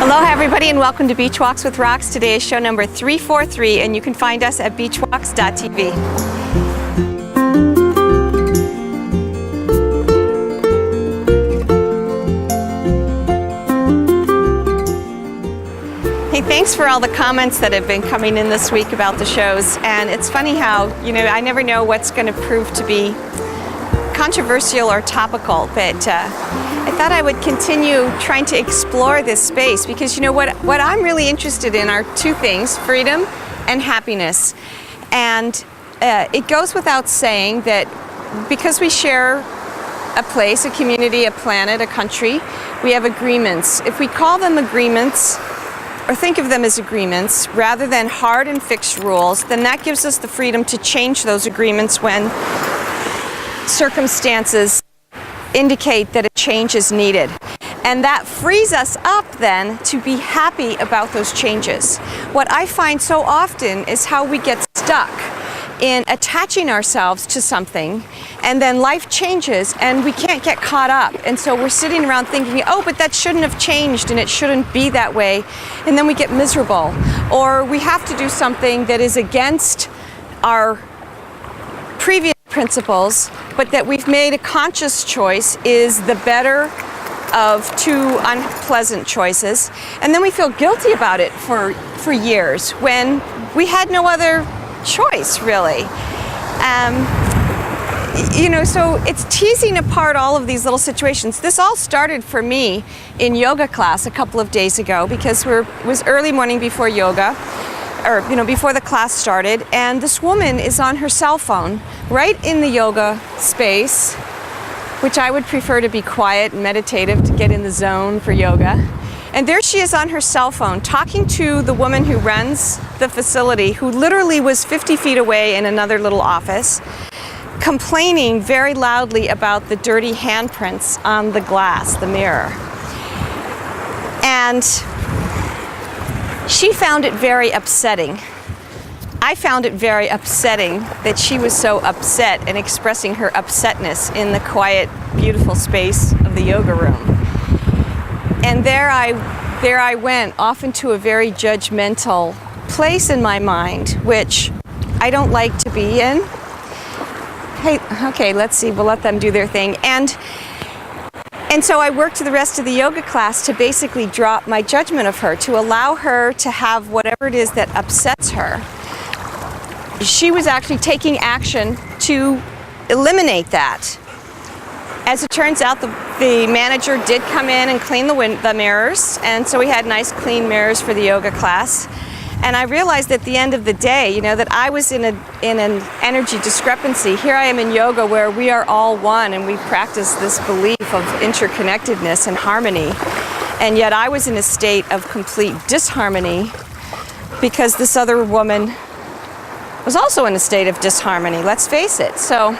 Aloha everybody and welcome to Beach Walks with Rox. Today is show number 343 and you can find us at beachwalks.tv. Hey, thanks for all the comments that have been coming in this week about the shows. And it's funny how, I never know what's going to prove to be controversial or topical, but I thought I would continue trying to explore this space because what I'm really interested in are two things: freedom and happiness. And it goes without saying that because we share a place, a community, a planet, a country, we have agreements. If we call them agreements or think of them as agreements rather than hard and fixed rules, then that gives us the freedom to change those agreements when circumstances indicate that a change is needed. And that frees us up then to be happy about those changes. What I find so often is how we get stuck in attaching ourselves to something, and then life changes and we can't get caught up. And so we're sitting around thinking, oh, but that shouldn't have changed and it shouldn't be that way. And then we get miserable. Or we have to do something that is against our previous principles, but that we've made a conscious choice is the better of two unpleasant choices. And then we feel guilty about it for years when we had no other choice, really. So it's teasing apart all of these little situations. This all started for me in yoga class a couple of days ago because it was early morning before yoga, or before the class started, and this woman is on her cell phone right in the yoga space, which I would prefer to be quiet and meditative to get in the zone for yoga. And there she is on her cell phone talking to the woman who runs the facility, who literally was 50 feet away in another little office, complaining very loudly about the dirty handprints on the glass, the mirror. And she found it very upsetting. I found it very upsetting that she was so upset and expressing her upsetness in the quiet, beautiful space of the yoga room. And there I went off into a very judgmental place in my mind, which I don't like to be in. Hey, okay, let's see, we'll let them do their thing. And so I worked the rest of the yoga class to basically drop my judgment of her, to allow her to have whatever it is that upsets her. She was actually taking action to eliminate that. As it turns out, the manager did come in and clean the mirrors, and so we had nice clean mirrors for the yoga class. And I realized at the end of the day, that I was in an energy discrepancy. Here I am in yoga where we are all one and we practice this belief of interconnectedness and harmony. And yet I was in a state of complete disharmony because this other woman was also in a state of disharmony, let's face it. So,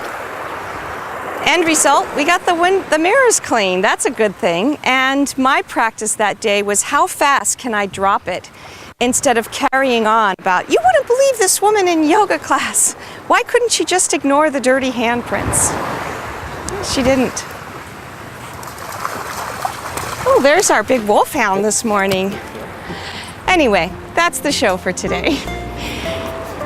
end result, we got the mirrors clean. That's a good thing. And my practice that day was, how fast can I drop it? Instead of carrying on about, you wouldn't believe this woman in yoga class. Why couldn't she just ignore the dirty handprints? She didn't. Oh, there's our big wolfhound this morning. Anyway, that's the show for today.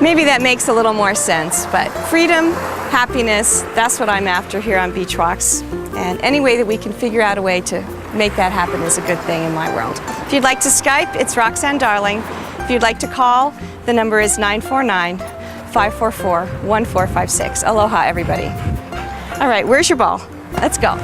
Maybe that makes a little more sense, but freedom, happiness, that's what I'm after here on Beach Walks. And any way that we can figure out a way to make that happen is a good thing in my world. If you'd like to Skype, it's Roxanne Darling. If you'd like to call, the number is 949-544-1456. Aloha, everybody. All right, where's your ball? Let's go.